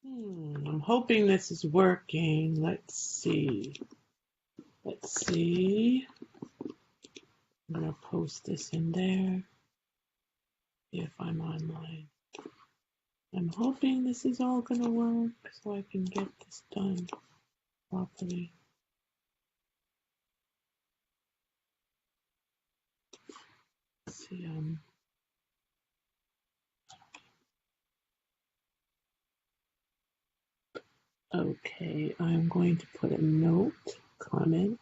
I'm hoping this is working. Let's see. Let's see. I'm going to post this in there. See if I'm online. I'm hoping this is all going to work so I can get this done properly. Let's see. Okay, I'm going to put a note, comment.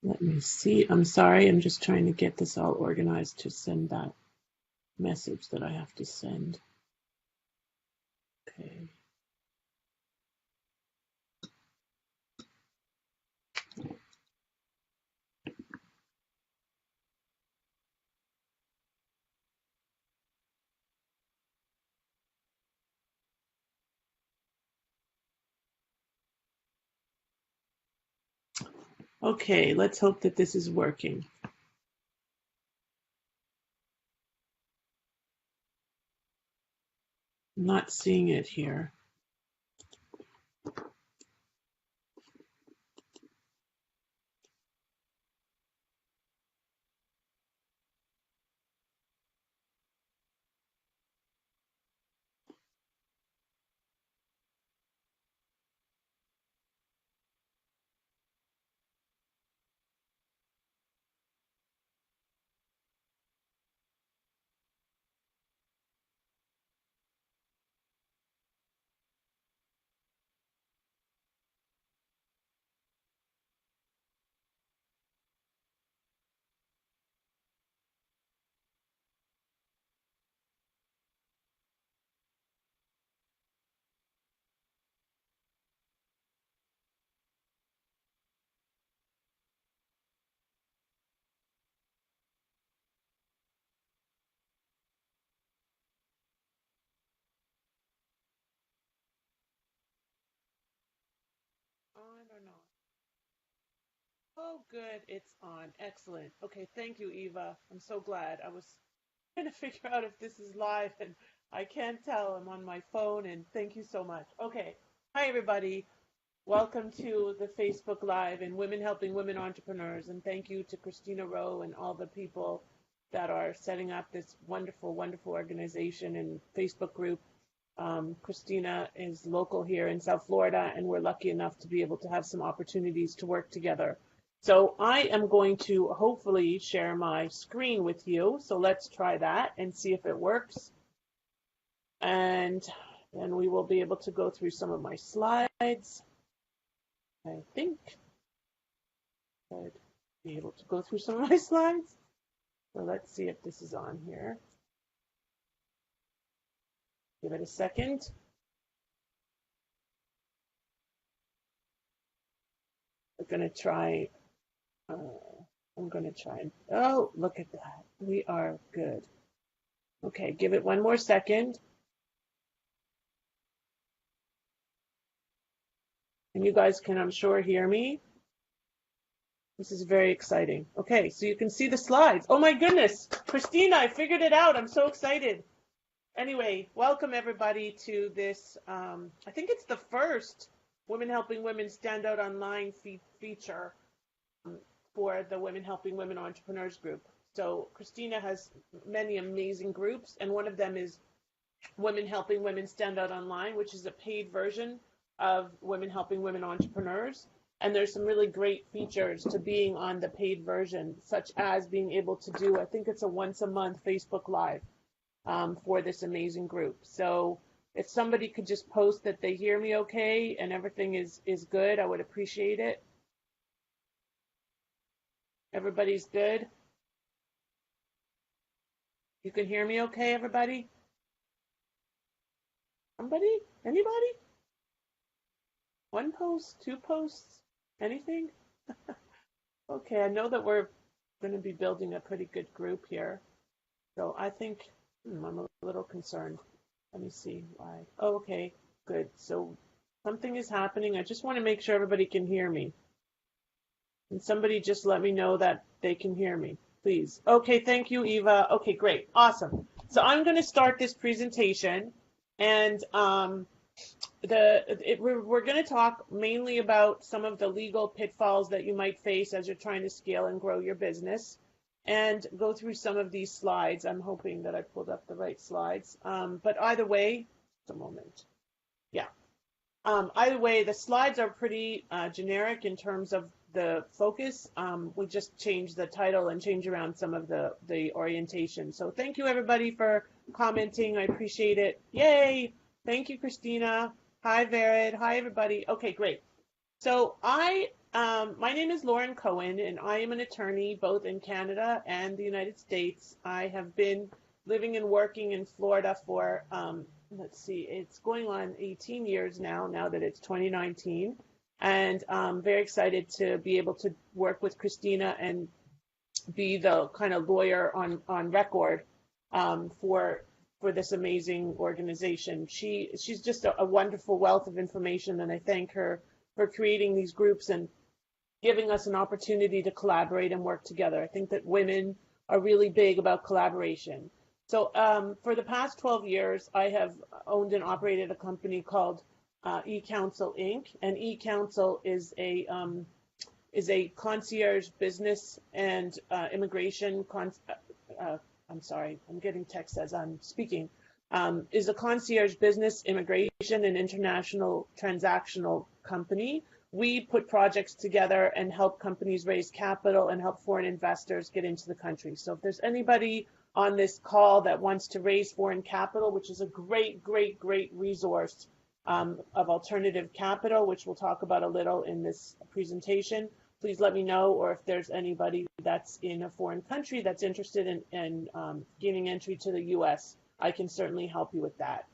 Let me see. I'm sorry, I'm just trying to get this all organized to send that message that I have to send. Okay. Okay, let's hope that this is working. I'm not seeing it here. On or not? Oh, good, it's on. Excellent. Okay, thank you, Eva. I'm so glad. I was trying to figure out if this is live, and I can't tell. I'm on my phone, and thank you so much. Okay. Hi, everybody. Welcome to the Facebook Live and Women Helping Women Entrepreneurs. And thank you to Christina Rowe and all the people that are setting up this wonderful, wonderful organization and Facebook group. Christina is local here in South Florida, and we're lucky enough to be able to have some opportunities to work together. So I am going to hopefully share my screen with you. So let's try that and see if it works. And then we will be able to go through some of my slides. I think I'd be able to go through some of my slides. So let's see if this is on here. Give it a second. I'm going to try. Oh, look at that. We are good. Okay, give it one more second. And you guys can, I'm sure, hear me. This is very exciting. Okay, so you can see the slides. Oh my goodness, Christina, I figured it out. I'm so excited. Anyway, welcome everybody to this. I think it's the first Women Helping Women Stand Out Online feature for the Women Helping Women Entrepreneurs group. So Christina has many amazing groups, and one of them is Women Helping Women Stand Out Online, which is a paid version of Women Helping Women Entrepreneurs. And there's some really great features to being on the paid version, such as being able to do, I think it's a once a month Facebook Live for this amazing group. So if somebody could just post that they hear me okay and everything is good, I would appreciate it. Everybody's good? You can hear me okay, everybody? Somebody? Anybody? One post? Two posts? Anything? Okay, I know that we're going to be building a pretty good group here. So I think I'm a little concerned. Let me see why. Oh, okay, good. So something is happening. I just want to make sure everybody can hear me. And somebody just let me know that they can hear me, please. Okay, thank you, Eva. Okay, great. Awesome. So I'm going to start this presentation, and we're going to talk mainly about some of the legal pitfalls that you might face as you're trying to scale and grow your business, and go through some of these slides. I'm hoping that I pulled up the right slides. But either way, just a moment. Yeah. Either way, the slides are pretty generic in terms of the focus. We just changed the title and changed around some of the orientation. So thank you everybody for commenting. I appreciate it. Yay! Thank you, Christina. Hi, Vered. Hi, everybody. Okay, great. So my name is Lauren Cohen, and I am an attorney both in Canada and the United States. I have been living and working in Florida for let's see, it's going on 18 years now that it's 2019. And I'm very excited to be able to work with Christina and be the kind of lawyer on record for this amazing organization. She's just a wonderful wealth of information, and I thank her for creating these groups and giving us an opportunity to collaborate and work together. I think that women are really big about collaboration. So for the past 12 years, I have owned and operated a company called eCounsel Inc. And eCounsel is a concierge business and immigration. I'm sorry, I'm getting text as I'm speaking. Is a concierge business, immigration, and international transactional company. We put projects together and help companies raise capital and help foreign investors get into the country. So if there's anybody on this call that wants to raise foreign capital, which is a great resource of alternative capital, which we'll talk about a little in this presentation, please let me know. Or if there's anybody that's in a foreign country that's interested in gaining entry to the US, I can certainly help you with that.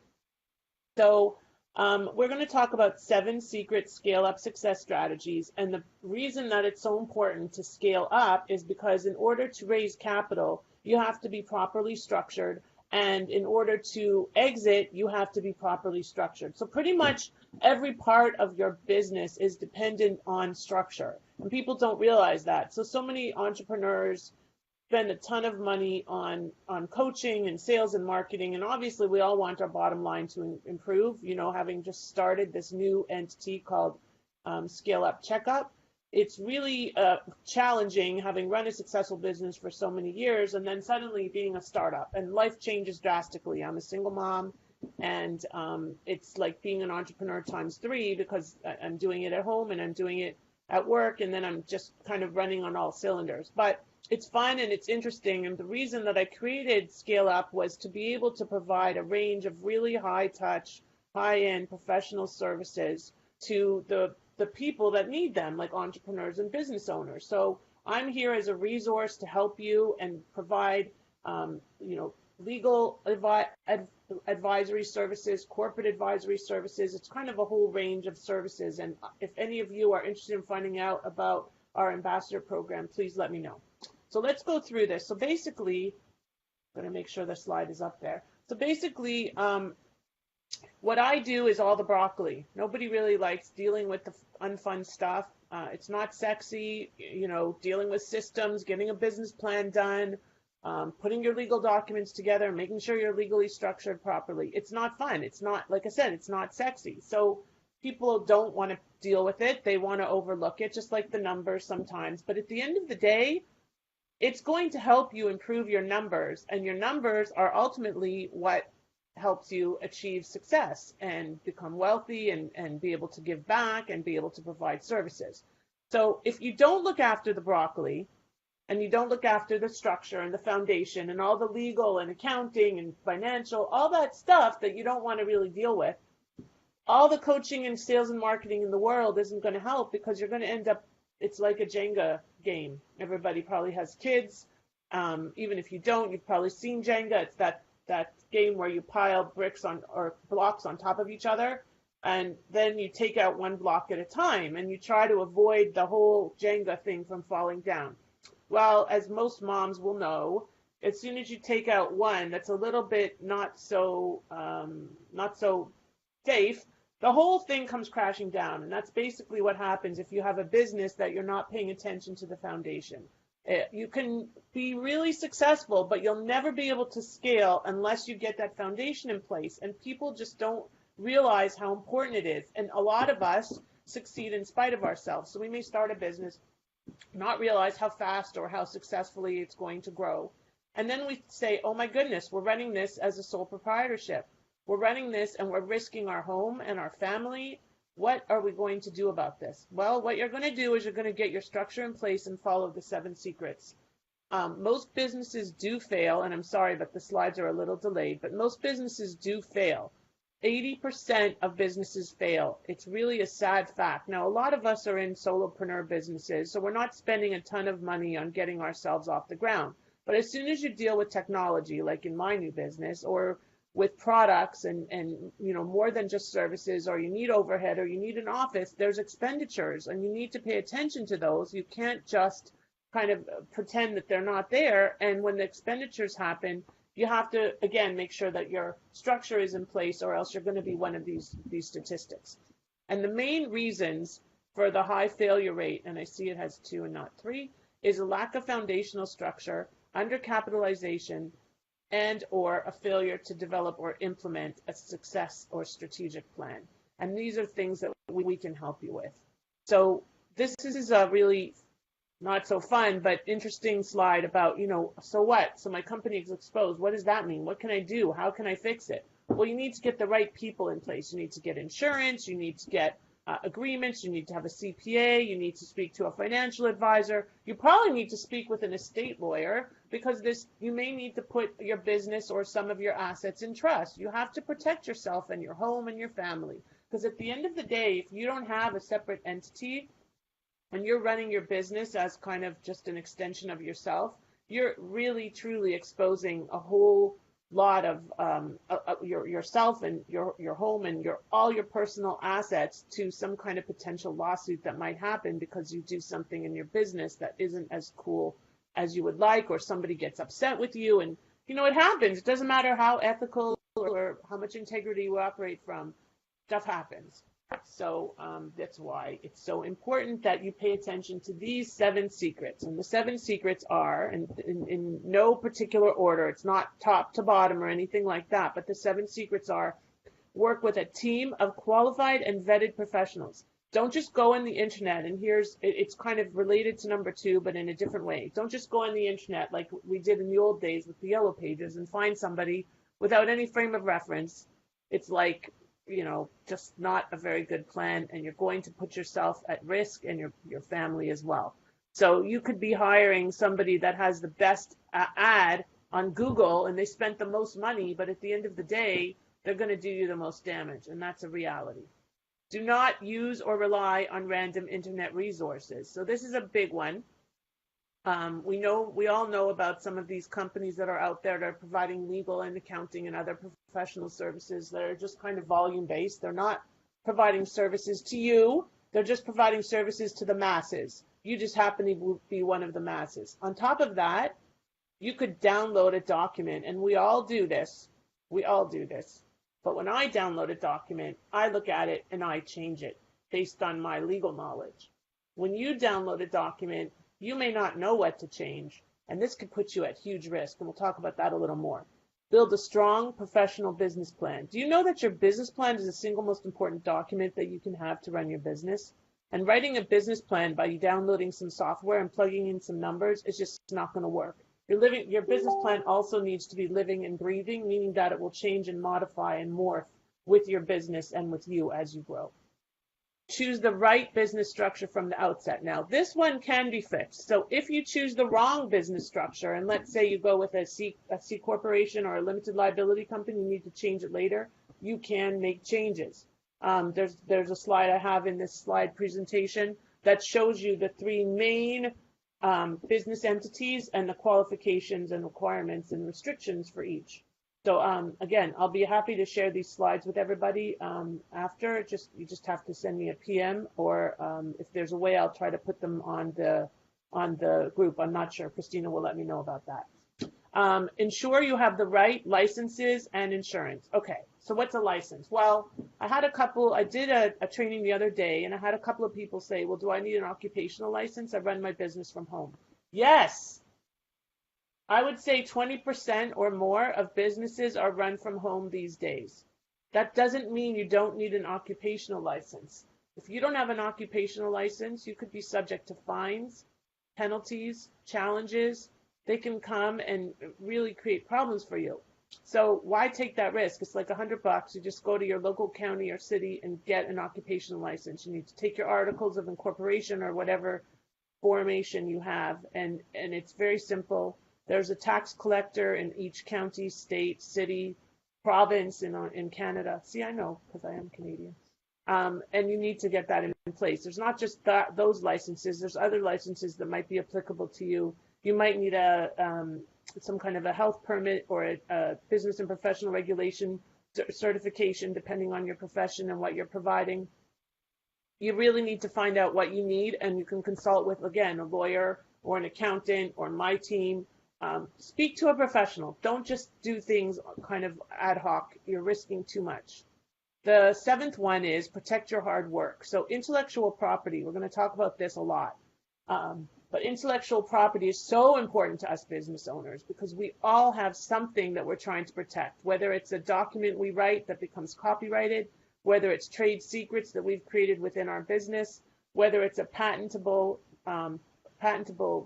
So we're going to talk about 7 secret scale-up success strategies. And the reason that it's so important to scale up is because in order to raise capital, you have to be properly structured. And in order to exit, you have to be properly structured. So pretty much every part of your business is dependent on structure. And people don't realize that. So many entrepreneurs spend a ton of money on coaching and sales and marketing. And obviously, we all want our bottom line to improve. You know, having just started this new entity called Scale Up Checkup, it's really challenging having run a successful business for so many years and then suddenly being a startup. And life changes drastically. I'm a single mom, and it's like being an entrepreneur times 3 because I'm doing it at home and I'm doing it at work, and then I'm just kind of running on all cylinders. But it's fun and it's interesting, and the reason that I created Scale Up was to be able to provide a range of really high-touch, high-end professional services to the people that need them, like entrepreneurs and business owners. So I'm here as a resource to help you and provide, legal advisory services, corporate advisory services. It's kind of a whole range of services. And if any of you are interested in finding out about our ambassador program, please let me know. So let's go through this. So basically, I'm going to make sure the slide is up there. So basically, what I do is all the broccoli. Nobody really likes dealing with the unfun stuff. It's not sexy, dealing with systems, getting a business plan done, putting your legal documents together, making sure you're legally structured properly. It's not fun. It's not, like I said, it's not sexy. So people don't want to deal with it. They want to overlook it, just like the numbers sometimes. But at the end of the day, it's going to help you improve your numbers, and your numbers are ultimately what helps you achieve success and become wealthy and be able to give back and be able to provide services. So if you don't look after the broccoli and you don't look after the structure and the foundation and all the legal and accounting and financial, all that stuff that you don't want to really deal with, all the coaching and sales and marketing in the world isn't going to help, because you're going to end up, it's like a Jenga game. Everybody probably has kids. Even if you don't, you've probably seen Jenga. It's that game where you pile bricks or blocks on top of each other, and then you take out one block at a time, and you try to avoid the whole Jenga thing from falling down. Well, as most moms will know, as soon as you take out one that's a little bit not so safe, the whole thing comes crashing down. And that's basically what happens if you have a business that you're not paying attention to the foundation. You can be really successful, but you'll never be able to scale unless you get that foundation in place. And people just don't realize how important it is. And a lot of us succeed in spite of ourselves. So we may start a business, not realize how fast or how successfully it's going to grow. And then we say, oh my goodness, we're running this as a sole proprietorship. We're running this and we're risking our home and our family. What are we going to do about this? Well, what you're going to do is you're going to get your structure in place and follow the 7 secrets. Most businesses do fail, and I'm sorry, but the slides are a little delayed, but most businesses do fail. 80% of businesses fail. It's really a sad fact. Now, a lot of us are in solopreneur businesses, so we're not spending a ton of money on getting ourselves off the ground. But as soon as you deal with technology, like in my new business, or with products and more than just services, or you need overhead, or you need an office, there's expenditures, and you need to pay attention to those. You can't just kind of pretend that they're not there. And when the expenditures happen, you have to, again, make sure that your structure is in place, or else you're going to be one of these statistics. And the main reasons for the high failure rate, and I see it has 2 and not 3, is a lack of foundational structure, undercapitalization, and or a failure to develop or implement a success or strategic plan. And these are things that we can help you with. So this is a really not so fun, but interesting slide about, so what? So my company is exposed. What does that mean? What can I do? How can I fix it? Well, you need to get the right people in place. You need to get insurance. You need to get agreements. You need to have a CPA. You need to speak to a financial advisor. You probably need to speak with an estate lawyer, because you may need to put your business or some of your assets in trust. You have to protect yourself and your home and your family, because at the end of the day, if you don't have a separate entity and you're running your business as kind of just an extension of yourself, you're really truly exposing a whole lot of yourself and your home and all your personal assets to some kind of potential lawsuit that might happen because you do something in your business that isn't as cool as you would like, or somebody gets upset with you. And it happens. It doesn't matter how ethical or how much integrity you operate from, stuff happens. So that's why it's so important that you pay attention to these 7 secrets. And the 7 secrets are, and in no particular order, it's not top to bottom or anything like that, but the 7 secrets are: work with a team of qualified and vetted professionals. Don't just go on the internet, and it's kind of related to number 2, but in a different way. Don't just go on the internet like we did in the old days with the yellow pages and find somebody without any frame of reference. It's like, just not a very good plan, and you're going to put yourself at risk and your family as well. So you could be hiring somebody that has the best ad on Google, and they spent the most money, but at the end of the day, they're going to do you the most damage, and that's a reality. Do not use or rely on random internet resources. So this is a big one. We all know about some of these companies that are out there that are providing legal and accounting and other professional services that are just kind of volume-based. They're not providing services to you. They're just providing services to the masses. You just happen to be one of the masses. On top of that, you could download a document, and we all do this. But when I download a document, I look at it and I change it based on my legal knowledge. When you download a document, you may not know what to change, and this could put you at huge risk, and we'll talk about that a little more. Build a strong professional business plan. Do you know that your business plan is the single most important document that you can have to run your business? And writing a business plan by downloading some software and plugging in some numbers is just not going to work. Your business plan also needs to be living and breathing, meaning that it will change and modify and morph with your business and with you as you grow. Choose the right business structure from the outset. Now, this one can be fixed. So if you choose the wrong business structure, and let's say you go with a C corporation or a limited liability company, you need to change it later, you can make changes. There's a slide I have in this slide presentation that shows you the 3 main business entities and the qualifications and requirements and restrictions for each. So again, I'll be happy to share these slides with everybody after. You just have to send me a PM, or if there's a way, I'll try to put them on the group. I'm not sure. Christina will let me know about that. Ensure you have the right licenses and insurance. Okay, so what's a license? Well, I did a training the other day, and I had a couple of people say, well, do I need an occupational license? I run my business from home. Yes, I would say 20% or more of businesses are run from home these days. That doesn't mean you don't need an occupational license. If you don't have an occupational license, you could be subject to fines, penalties, challenges. They can come and really create problems for you. So why take that risk? It's like $100. You just go to your local county or city and get an occupational license. You need to take your articles of incorporation or whatever formation you have, and it's very simple. There's a tax collector in each county, state, city, province in Canada. See, I know because I am Canadian. And you need to get that in place. There's not just those licenses. There's other licenses that might be applicable to you. You might need some kind of a health permit or a business and professional regulation certification, depending on your profession and what you're providing. You really need to find out what you need, and you can consult with, again, a lawyer or an accountant or my team. Speak to a professional. Don't just do things kind of ad hoc. You're risking too much. The seventh one is protect your hard work. So intellectual property, we're going to talk about this a lot. But intellectual property is so important to us business owners because we all have something that we're trying to protect, whether it's a document we write that becomes copyrighted, whether it's trade secrets that we've created within our business, whether it's a patentable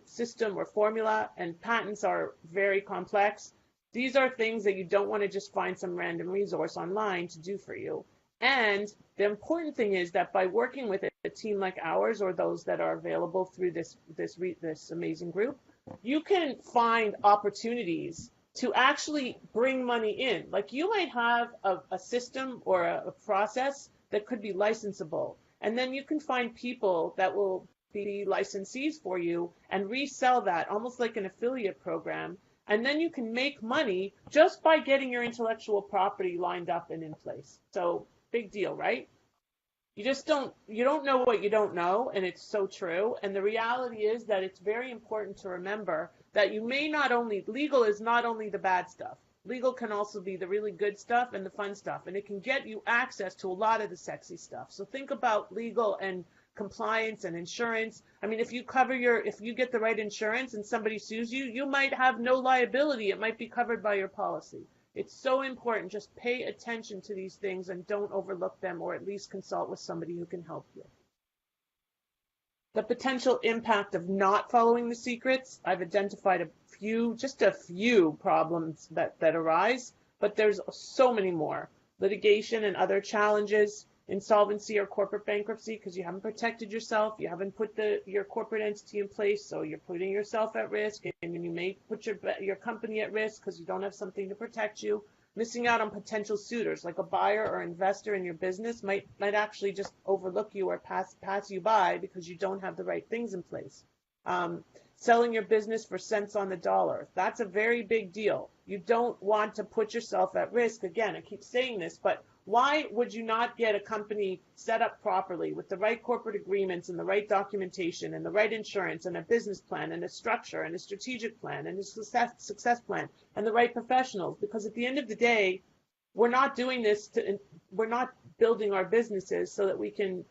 system or formula, and patents are very complex. These are things that you don't want to just find some random resource online to do for you. And the important thing is that by working with a team like ours or those that are available through this amazing group, you can find opportunities to actually bring money in. Like you might have a system or a process that could be licensable, and then you can find people that will be licensees for you and resell that almost like an affiliate program. And then you can make money just by getting your intellectual property lined up and in place. So big deal, right? You don't know what you don't know, and it's so true. And the reality is that it's very important to remember that you may not only, legal is not only the bad stuff. Legal can also be the really good stuff and the fun stuff, and it can get you access to a lot of the sexy stuff. So think about legal and compliance and insurance. I mean, if you get the right insurance and somebody sues you, you might have no liability. It might be covered by your policy. It's so important. Just pay attention to these things and don't overlook them, or at least consult with somebody who can help you. The potential impact of not following the secrets, I've identified just a few problems that arise, but there's so many more. Litigation and other challenges, insolvency or corporate bankruptcy because you haven't protected yourself, you haven't put your corporate entity in place, so you're putting yourself at risk, and you may put your company at risk because you don't have something to protect you. Missing out on potential suitors, like a buyer or investor in your business might actually just overlook you or pass you by because you don't have the right things in place. Selling your business for cents on the dollar. That's a very big deal. You don't want to put yourself at risk. Again, I keep saying this, but why would you not get a company set up properly with the right corporate agreements and the right documentation and the right insurance and a business plan and a structure and a strategic plan and a success plan and the right professionals? Because at the end of the day, we're not building our businesses so that we can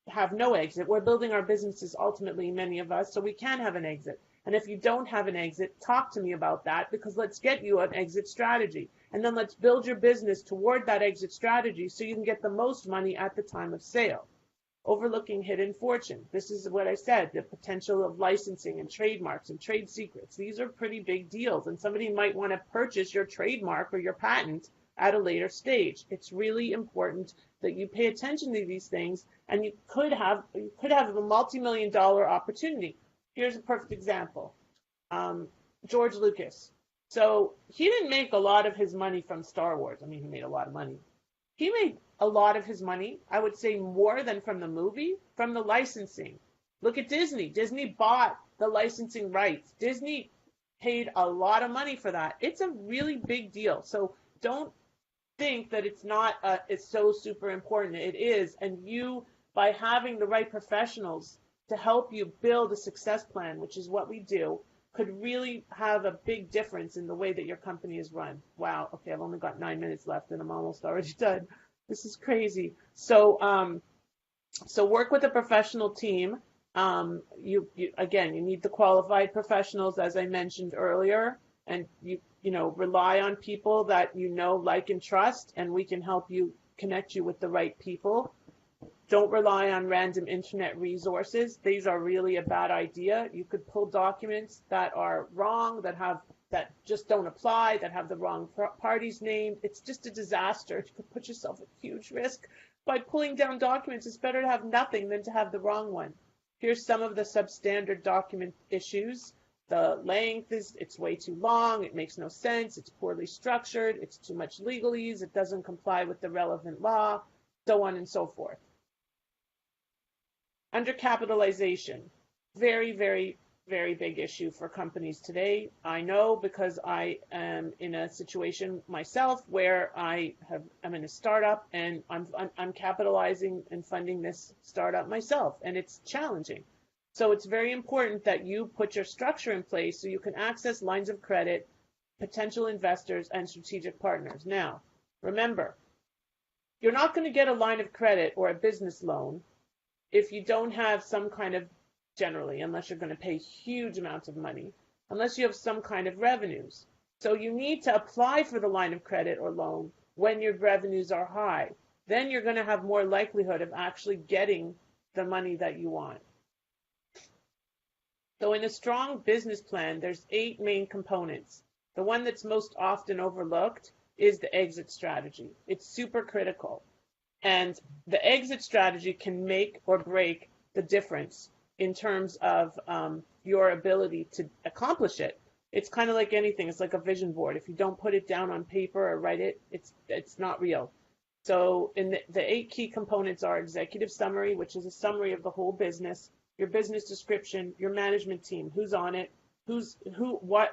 have no exit. We're building our businesses ultimately, many of us, so we can have an exit. And if you don't have an exit, talk to me about that, because let's get you an exit strategy. And then let's build your business toward that exit strategy so you can get the most money at the time of sale. Overlooking hidden fortune. This is what I said, the potential of licensing and trademarks and trade secrets. These are pretty big deals, and somebody might want to purchase your trademark or your patent at a later stage. It's really important that you pay attention to these things, and you could have a multi-million-dollar opportunity. Here's a perfect example. George Lucas. So he didn't make a lot of his money from Star Wars. I mean, he made a lot of money. He made a lot of his money, I would say more than from the movie, from the licensing. Look at Disney. Disney bought the licensing rights. Disney paid a lot of money for that. It's a really big deal. So don't think that it's so super important. It is. And you, by having the right professionals to help you build a success plan, which is what we do, could really have a big difference in the way that your company is run. Wow. Okay, I've only got 9 minutes left and I'm almost already done. This is crazy. So work with a professional team. Again, you need the qualified professionals, as I mentioned earlier, and rely on people that you know, like, and trust, and we can help you connect you with the right people. Don't rely on random internet resources. These are really a bad idea. You could pull documents that are wrong, that just don't apply, that have the wrong parties named. It's just a disaster. You could put yourself at huge risk by pulling down documents. It's better to have nothing than to have the wrong one. Here's some of the substandard document issues. The length it's way too long, it makes no sense, it's poorly structured, it's too much legalese, it doesn't comply with the relevant law, so on and so forth. Undercapitalization, very, very, very big issue for companies today. I know because I am in a situation myself where I'm in a startup and I'm capitalizing and funding this startup myself, and it's challenging. So it's very important that you put your structure in place so you can access lines of credit, potential investors, and strategic partners. Now, remember, you're not going to get a line of credit or a business loan if you don't have some kind of, generally, unless you're going to pay huge amounts of money, unless you have some kind of revenues. So you need to apply for the line of credit or loan when your revenues are high. Then you're going to have more likelihood of actually getting the money that you want. So in a strong business plan, there's 8 main components. The one that's most often overlooked is the exit strategy. It's super critical. And the exit strategy can make or break the difference in terms of your ability to accomplish it. It's kind of like anything. It's like a vision board. If you don't put it down on paper or write it, it's not real. So in the 8 key components are executive summary, which is a summary of the whole business, your business description, your management team, who's on it, what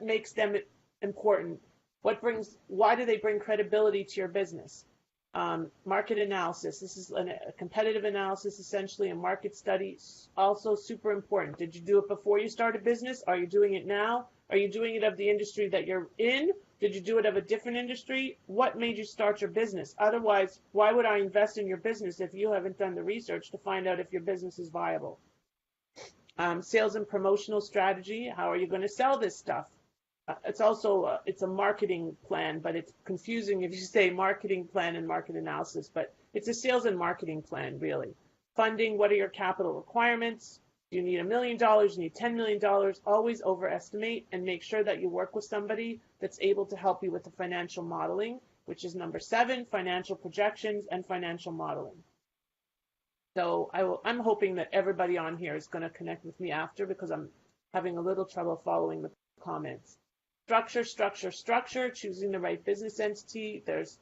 makes them important, why do they bring credibility to your business? Market analysis. This is a competitive analysis, essentially, a market study, also super important. Did you do it before you started business? Are you doing it now? Are you doing it of the industry that you're in? Did you do it of a different industry? What made you start your business? Otherwise, why would I invest in your business if you haven't done the research to find out if your business is viable? Sales and promotional strategy. How are you going to sell this stuff? It's also it's a marketing plan, but it's confusing if you say marketing plan and market analysis, but it's a sales and marketing plan, really. Funding, what are your capital requirements? Do you need $1 million? You need $10 million? Always overestimate and make sure that you work with somebody that's able to help you with the financial modeling, which is number 7, financial projections and financial modeling. So I'm hoping that everybody on here is going to connect with me after, because I'm having a little trouble following the comments. Structure, choosing the right business entity. There's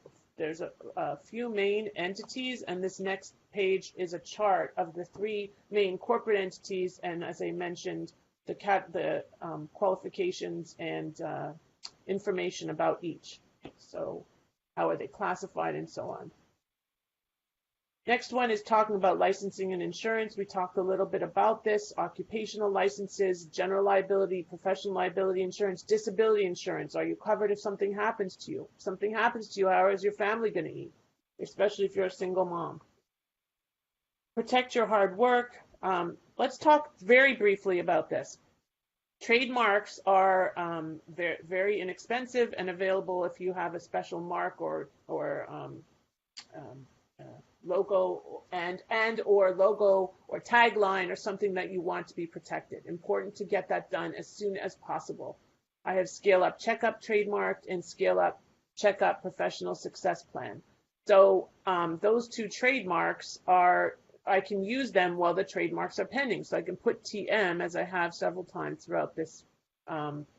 a few main entities, and this next page is a chart of the 3 main corporate entities, and as I mentioned, the qualifications and information about each. So how are they classified and so on. Next one is talking about licensing and insurance. We talked a little bit about this. Occupational licenses, general liability, professional liability insurance, disability insurance. Are you covered if something happens to you? If something happens to you, how is your family going to eat? Especially if you're a single mom. Protect your hard work. Let's talk very briefly about this. Trademarks are very, very inexpensive and available if you have a special mark or logo and or logo or tagline or something that you want to be protected. Important to get that done as soon as possible. I have Scale Up Checkup trademarked and Scale Up Checkup Professional Success Plan. So those 2 trademarks I can use them while the trademarks are pending. So I can put TM, as I have several times throughout this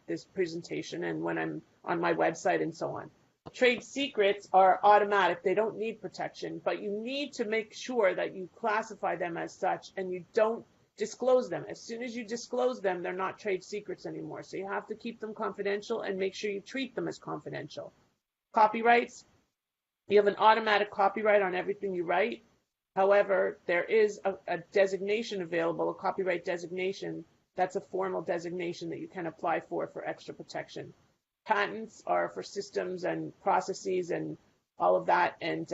this presentation and when I'm on my website and so on. Trade secrets are automatic. They don't need protection, but you need to make sure that you classify them as such and you don't disclose them. As soon as you disclose them, they're not trade secrets anymore. So you have to keep them confidential and make sure you treat them as confidential. Copyrights. You have an automatic copyright on everything you write. However, there is a designation available, a copyright designation. That's a formal designation that you can apply for extra protection. Patents are for systems and processes and all of that, and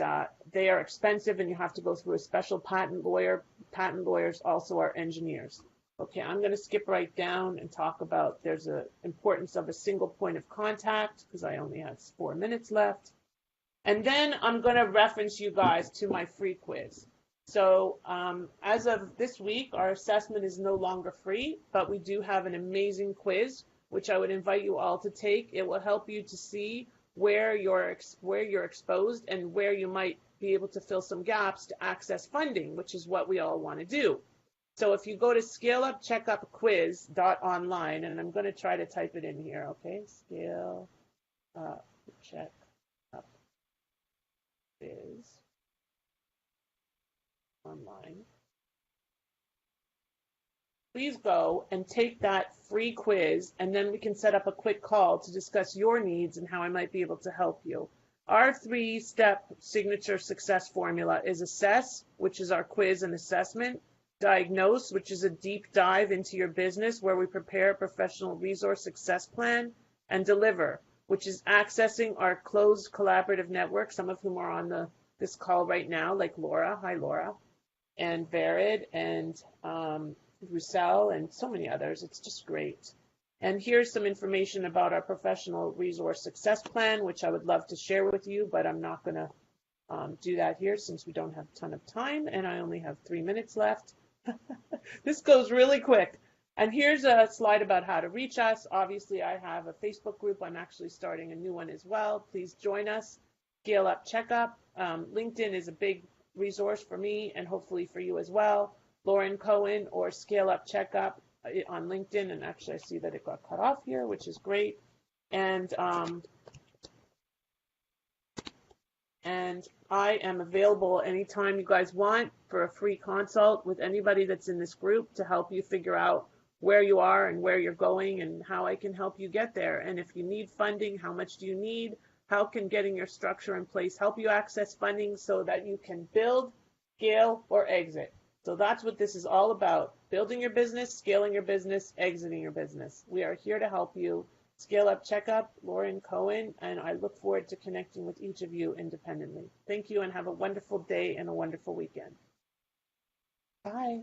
they are expensive, and you have to go through a special patent lawyer. Patent lawyers also are engineers. Okay, I'm going to skip right down and talk about there's a importance of a single point of contact because I only have 4 minutes left. And then I'm going to reference you guys to my free quiz. So as of this week, our assessment is no longer free, but we do have an amazing quiz, which I would invite you all to take. It will help you to see where you're exposed and where you might be able to fill some gaps to access funding, which is what we all want to do. So if you go to scaleupcheckupquiz.online, and I'm going to try to type it in here, okay? Scale up check up quiz online. Please go and take that free quiz, and then we can set up a quick call to discuss your needs and how I might be able to help you. Our 3-step signature success formula is assess, which is our quiz and assessment, diagnose, which is a deep dive into your business where we prepare a professional resource success plan, and deliver, which is accessing our closed collaborative network, some of whom are on this call right now, like Laura, hi Laura, and Verid, and Roussel, and so many others. It's just great. And here's some information about our professional resource success plan, which I would love to share with you, but I'm not going to do that here since we don't have a ton of time, and I only have 3 minutes left. This goes really quick. And here's a slide about how to reach us. Obviously, I have a Facebook group. I'm actually starting a new one as well. Please join us. Scale Up Checkup. LinkedIn is a big resource for me and hopefully for you as well. Lauren Cohen or Scale Up Checkup on LinkedIn. And actually, I see that it got cut off here, which is great. And I am available anytime you guys want for a free consult with anybody that's in this group to help you figure out where you are and where you're going and how I can help you get there. And if you need funding, how much do you need? How can getting your structure in place help you access funding so that you can build, scale, or exit? So that's what this is all about. Building your business, scaling your business, exiting your business. We are here to help you. Scale Up Checkup, Lauren Cohen, and I look forward to connecting with each of you independently. Thank you and have a wonderful day and a wonderful weekend. Bye.